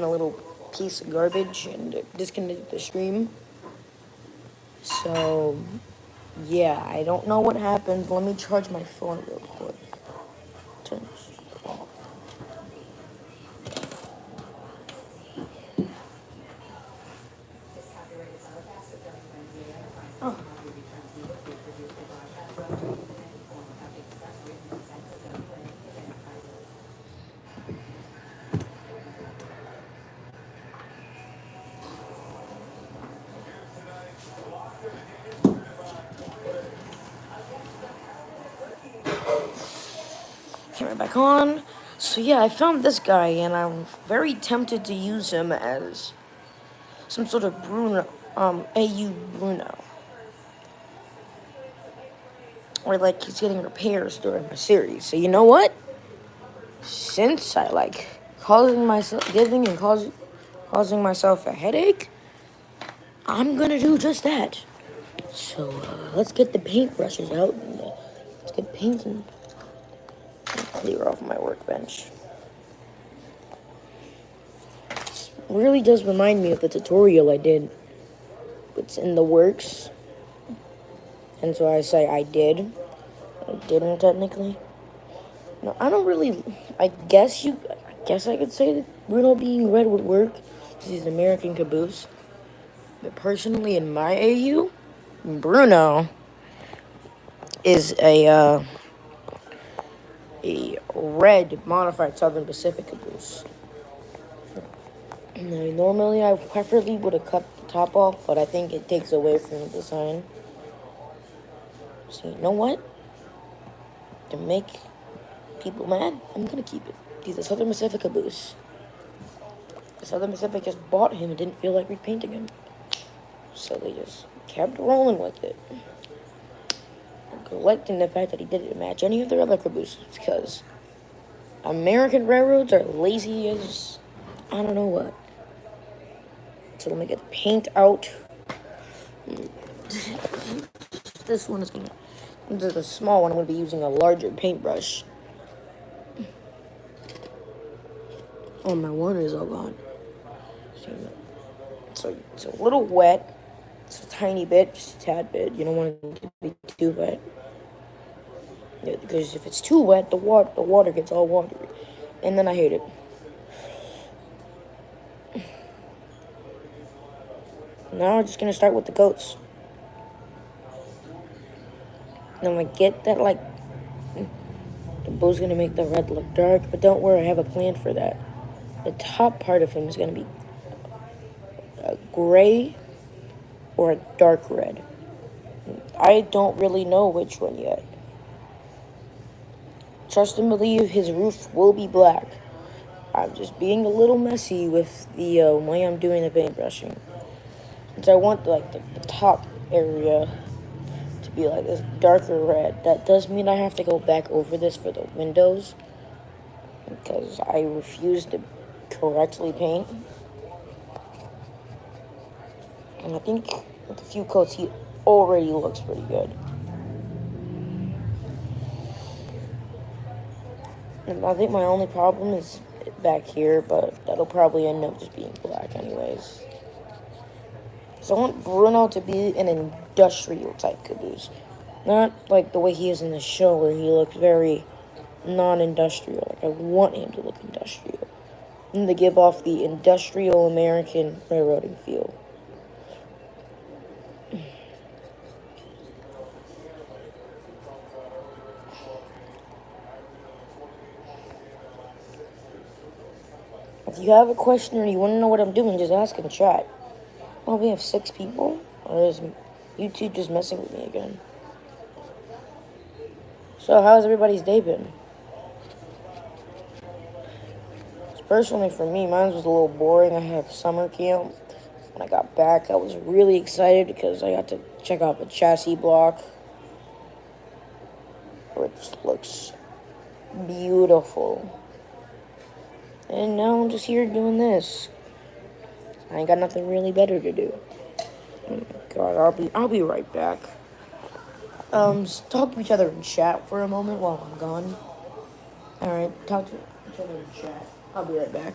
a little piece of garbage and disconnected the stream. So, yeah, I don't know what happened. Let me charge my phone real quick. Turn this off. Oh. Camera back on. So yeah, I found this guy and I'm very tempted to use him as some sort of Bruno, AU Bruno. Or like he's getting repairs during my series. So you know what? Since I like causing myself causing myself a headache, I'm gonna do just that. So let's get the paintbrushes out and let's get painting. Clear off my workbench. This really does remind me of the tutorial I did. It's in the works, and so I say I did. I didn't technically. No, I don't really. I guess I could say that Bruno being red would work, because he's an American caboose. But personally, in my AU, Bruno is a red modified Southern Pacific caboose. Now, normally, I preferably would have cut the top off, but I think it takes away from the design. So you know what? To make people mad, I'm gonna keep it. He's a Southern Pacific caboose. The Southern Pacific just bought him and didn't feel like repainting him. So they just kept rolling with it. I'm collecting the fact that he didn't match any of their other cabooses, because American railroads are lazy as I don't know what. So let me get the paint out. This one is gonna. This is a small one. I'm gonna be using a larger paintbrush. Oh, my water is all gone. So it's a little wet. It's a tiny bit, just a tad bit. You don't want it to be too wet. Yeah, because if it's too wet, the water gets all watery, and then I hate it. Now I'm just gonna start with the coats. And I'm gonna get that like the blue's gonna make the red look dark, but don't worry, I have a plan for that. The top part of him is gonna be a gray or a dark red. I don't really know which one yet. Trust and believe his roof will be black. I'm just being a little messy with the way I'm doing the paintbrushing. Since I want like the top area to be like this darker red. That does mean I have to go back over this for the windows, because I refuse to correctly paint. And I think with a few coats, he already looks pretty good. And I think my only problem is back here, but that'll probably end up just being black anyways. So I want Bruno to be an industrial type caboose. Not like the way he is in the show where he looks very non-industrial. Like I want him to look industrial. And to give off the industrial American railroading feel. If you have a question or you want to know what I'm doing, just ask in chat. Oh, we have 6 people? Or is YouTube just messing with me again? So, how's everybody's day been? Personally, for me, mine was a little boring. I had summer camp. When I got back, I was really excited because I got to check out the chassis block, which looks beautiful. And now I'm just here doing this. I ain't got nothing really better to do. Oh my God, I'll be right back. Just talk to each other in chat for a moment while I'm gone. Alright, talk to each other in chat. I'll be right back.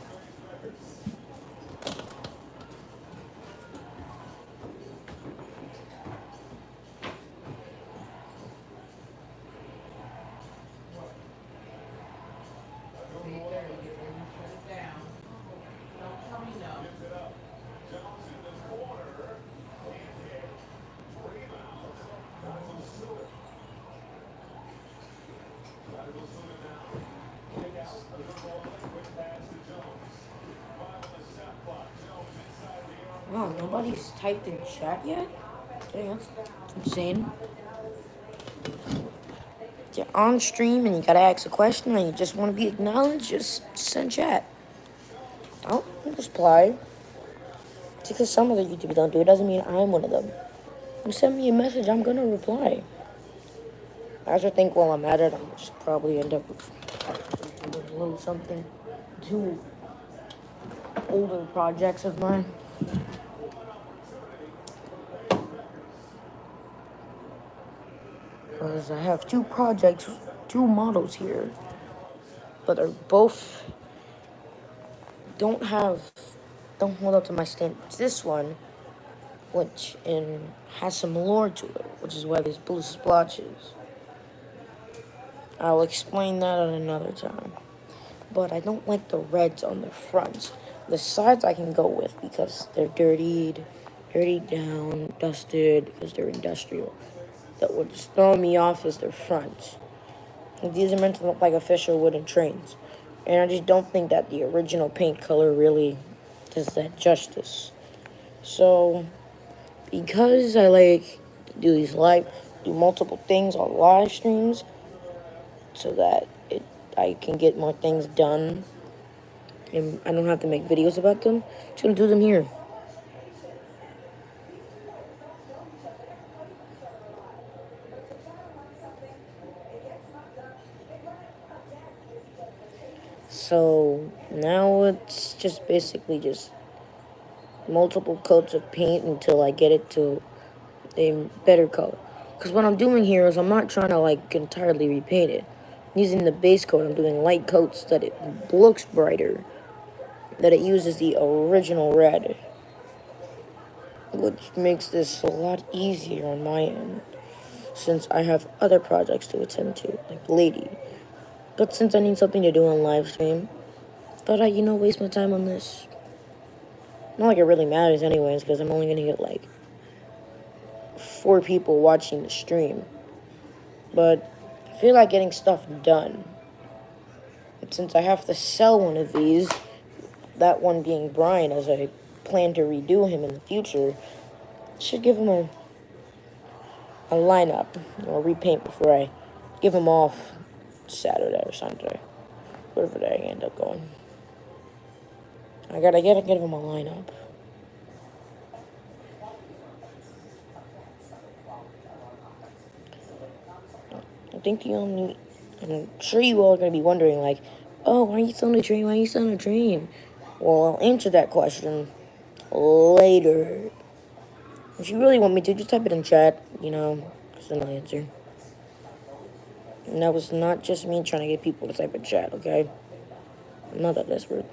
Oh, nobody's typed in chat yet? Dang, that's insane. If you're on stream and you gotta ask a question and you just want to be acknowledged, just send chat. I'll reply. Just because some other YouTubers don't do it doesn't mean I'm one of them. You send me a message, I'm gonna reply. I also think while I'm at it, I'll just probably end up with a little something. 2 older projects of mine. Because I have 2 projects, 2 models here. But they're both don't hold up to my standards. This one, which has some lore to it, which is why there's blue splotches. I'll explain that on another time. But I don't like the reds on the fronts. The sides I can go with because they're dirtied down, dusted, because they're industrial. That would just throw me off is their fronts. These are meant to look like official wooden trains. And I just don't think that the original paint color really does that justice. So, because I like to do multiple things on live streams, so that I can get more things done, and I don't have to make videos about them, I'm just gonna do them here. So now it's just basically just multiple coats of paint until I get it to a better color. Because what I'm doing here is I'm not trying to like entirely repaint it. Using the base coat, I'm doing light coats that it looks brighter, that it uses the original red, which makes this a lot easier on my end, since I have other projects to attend to, like Lady. But since I need something to do on live stream, thought I'd, waste my time on this. Not like it really matters anyways, because I'm only gonna get like 4 people watching the stream. But I feel like getting stuff done. And since I have to sell one of these, that one being Brian, as I plan to redo him in the future, should give him a lineup, repaint before I give him off Saturday or Sunday, whatever day I end up going. I gotta give him a lineup. I think I'm sure you all are gonna be wondering, like, oh, why are you selling a dream? Why are you selling a dream? Well, I'll answer that question later. If you really want me to, just type it in chat, because then I'll answer. And that was not just me trying to get people to type in chat, okay? I'm not that desperate.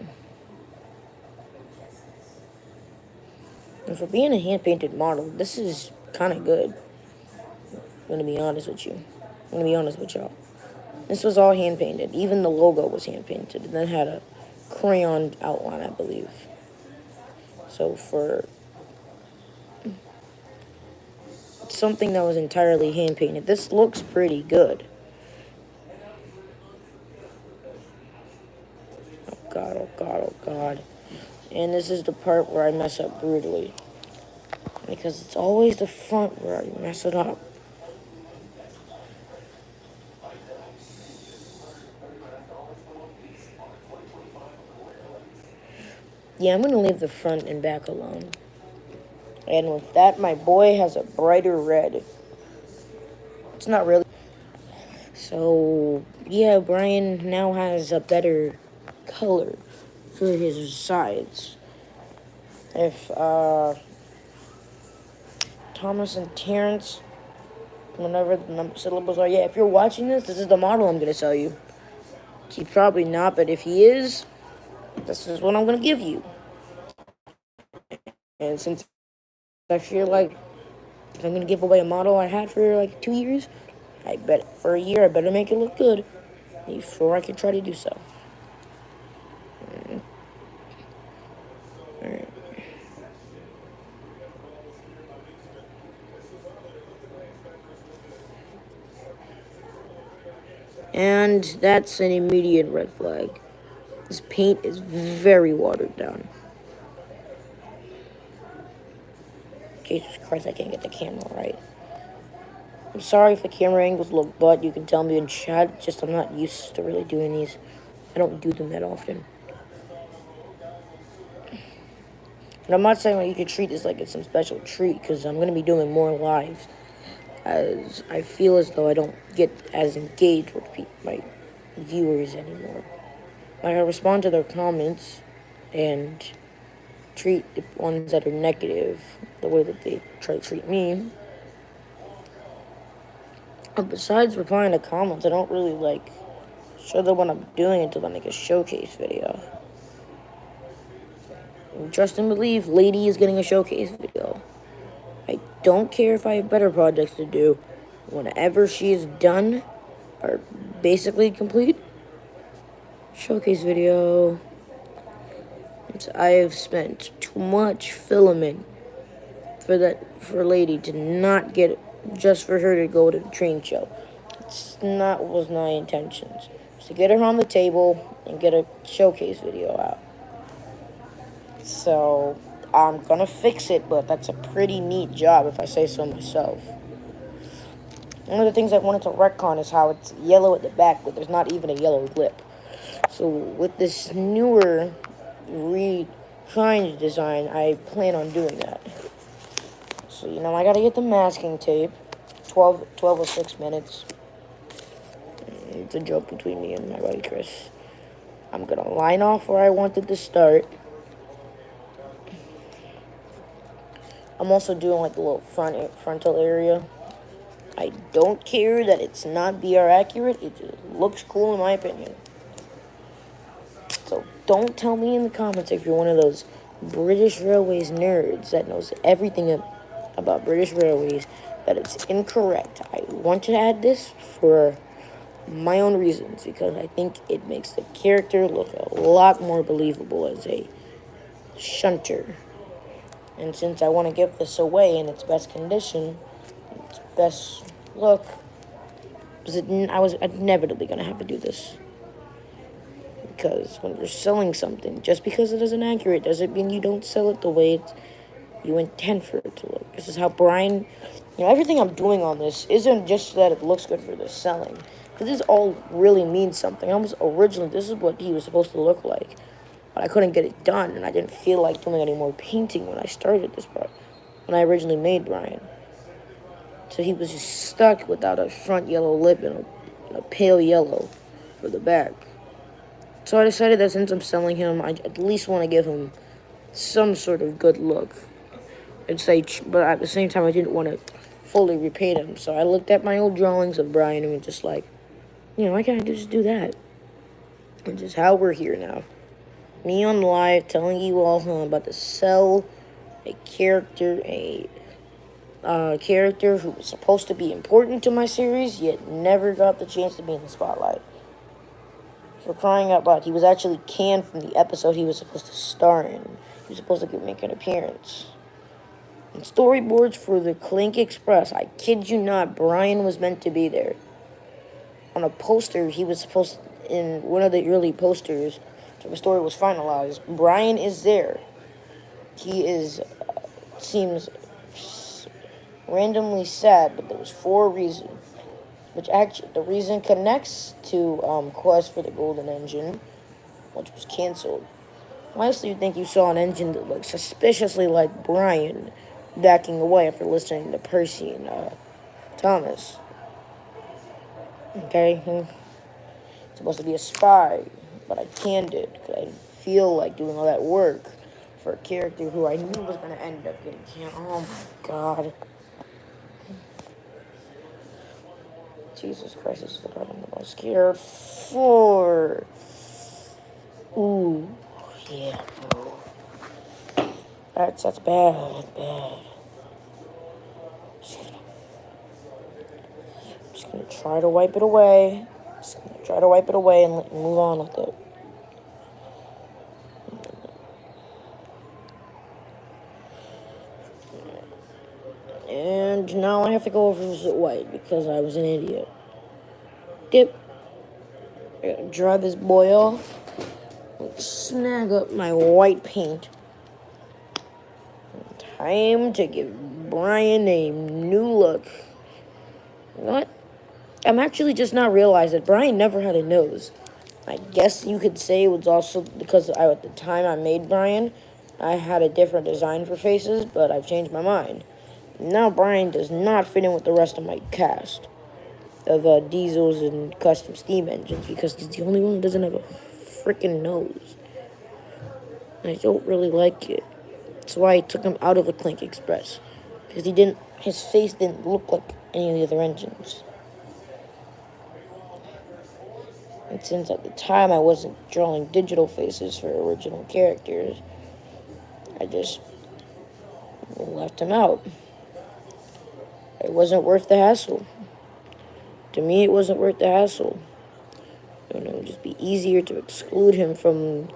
And for being a hand-painted model, this is kind of good. I'm gonna be honest with you. I'm gonna be honest with y'all. This was all hand-painted. Even the logo was hand-painted. And then had a crayon outline, I believe. So for something that was entirely hand-painted, this looks pretty good. Oh god, oh god, oh god. And this is the part where I mess up brutally. Because it's always the front where I mess it up. Yeah, I'm going to leave the front and back alone. And with that, my boy has a brighter red. It's not really. So, yeah, Brian now has a better color for his sides. If, Thomas and Terrence, whenever the syllables are, yeah, if you're watching this is the model I'm going to sell you. He's probably not, but if he is, this is what I'm going to give you. And since I feel like if I'm going to give away a model I had for like 2 years, I bet for a year I better make it look good before I can try to do so. Alright. And that's an immediate red flag. This paint is very watered down. Jesus Christ, I can't get the camera right. I'm sorry if the camera angles look butt. You can tell me in chat. Just I'm not used to really doing these. I don't do them that often. And I'm not saying like you could treat this like it's some special treat, because I'm going to be doing more lives, as I feel as though I don't get as engaged with my viewers anymore. Like, I respond to their comments and treat the ones that are negative the way that they try to treat me. But besides replying to comments, I don't really like show them what I'm doing until I make a showcase video. And trust and believe, Lady is getting a showcase video. I don't care if I have better projects to do. Whenever she is done, or basically complete, showcase video. I have spent too much filming for Lady to not get it, just for her to go to the train show. It's not what was my intentions. To get her on the table and get a showcase video out. So I'm gonna fix it, but that's a pretty neat job if I say so myself. One of the things I wanted to retcon is how it's yellow at the back, but there's not even a yellow lip. So with this newer refined design, I plan on doing that. So, you know, I gotta get the masking tape. 12 or 6 minutes. It's a joke between me and my buddy Chris. I'm gonna line off where I wanted to start. I'm also doing like the little frontal area. I don't care that it's not BR accurate. It just looks cool in my opinion. So don't tell me in the comments if you're one of those British Railways nerds that knows everything about British Railways that it's incorrect. I want to add this for my own reasons, because I think it makes the character look a lot more believable as a shunter. And since I want to give this away in its best condition, its best look, I was inevitably going to have to do this. Because when you're selling something, just because it isn't accurate doesn't mean you don't sell it the way you intend for it to look. This is how Brian, everything I'm doing on this isn't just that it looks good for the selling. Because this all really means something. Originally, this is what he was supposed to look like. But I couldn't get it done, and I didn't feel like doing any more painting when I started this part. When I originally made Brian. So he was just stuck without a front yellow lip and a pale yellow for the back. So I decided that since I'm selling him, I at least want to give him some sort of good look. But at the same time, I didn't want to fully repaint him. So I looked at my old drawings of Brian and was just like, why can't I just do that? Which is how we're here now. Me on live telling you all I'm about to sell a character, character who was supposed to be important to my series, yet never got the chance to be in the spotlight. For crying out loud, he was actually canned from the episode he was supposed to star in. He was supposed to make an appearance. And storyboards for the Clink Express, I kid you not, Brian was meant to be there. On a poster, he was supposed to, in one of the early posters, so the story was finalized, Brian is there. He seems randomly sad, but there was 4 reasons. Which actually, the reason connects to Quest for the Golden Engine, which was canceled. Honestly, you think you saw an engine that looked suspiciously like Brian backing away after listening to Percy and Thomas. Okay? It's supposed to be a spy, but I canned it because I didn't feel like doing all that work for a character who I knew was going to end up getting canned. Oh my god. Jesus Christ, this is the part I'm the most scared for. Ooh, yeah, bro. That's bad, that's bad. I'm just gonna try to wipe it away. And move on with it. And now I have to go over this white because I was an idiot. Dip. I gotta dry this boy off. Snag up my white paint. Time to give Brian a new look. What? I'm actually just not realized that Brian never had a nose. I guess you could say it was also because at the time I made Brian, I had a different design for faces, but I've changed my mind. Now Brian does not fit in with the rest of my cast of diesels and custom steam engines because he's the only one who doesn't have a freaking nose. And I don't really like it. That's why I took him out of the Clink Express. Because his face didn't look like any of the other engines. And since at the time I wasn't drawing digital faces for original characters, I just left him out. It wasn't worth the hassle. To me, it wasn't worth the hassle. It would just be easier to exclude him from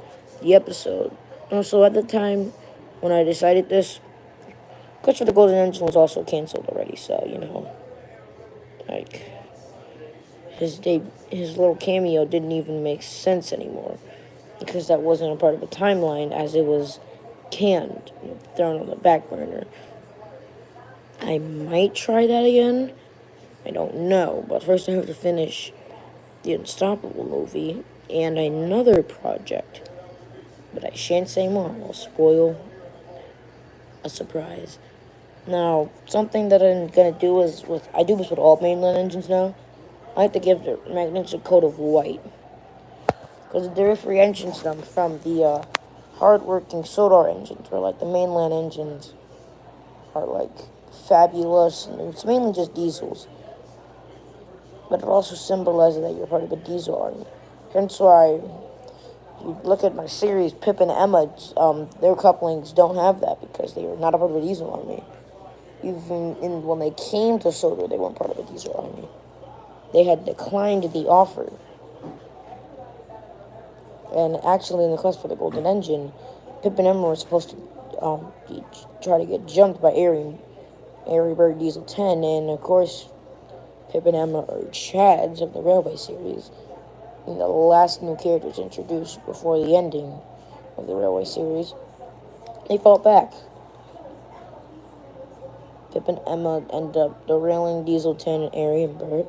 the episode. Also, at the time when I decided this, Quest for the Golden Engine was also canceled already, so, like, his little cameo didn't even make sense anymore, because that wasn't a part of the timeline, as it was canned, thrown on the back burner. I might try that again. I don't know, but first I have to finish the Unstoppable movie and another project. But I shan't say more. I'll spoil a surprise. Now, something that I'm gonna do is I do this with all mainline engines now. I have to give the magnets a coat of white, because the differentiates them from the hard-working Sodar engines, where like the mainline engines are like fabulous, and it's mainly just diesels. But it also symbolizes that you're part of the diesel army. Hence why you look at my series, Pip and Emma, their couplings don't have that because they are not a part of the diesel army. Even when they came to Soda, they weren't part of the diesel army. They had declined the offer. And actually, in the quest for the Golden Engine, Pip and Emma were supposed to try to get jumped by Airy Bird Diesel 10, and of course, Pip and Emma are Chads of the Railway series, and the last new characters introduced before the ending of the Railway series. They fought back. Pip and Emma end up derailing Diesel 10 and Airy and Bert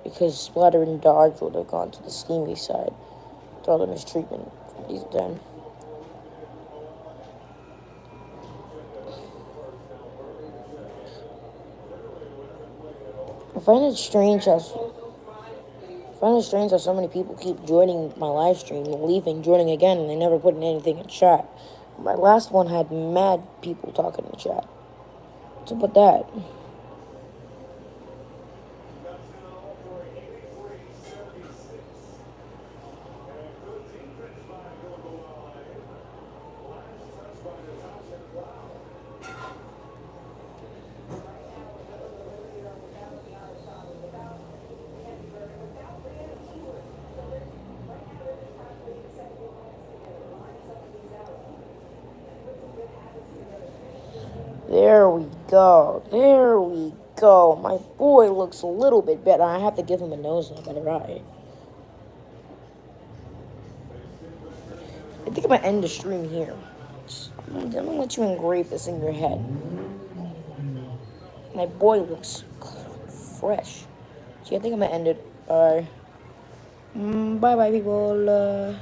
because Splatter and Dodge would have gone to the steamy side to all the mistreatment from Diesel 10. I find it strange how so many people keep joining my live stream, leaving, joining again, and they never put in anything in chat. My last one had mad people talking in the chat. What's up with that? There we go. There we go. My boy looks a little bit better. I have to give him a nose and a better eye. I think I'm going to end the stream here. I'm going to let you engrave this in your head. My boy looks fresh. So I think I'm going to end it. Bye-bye, people.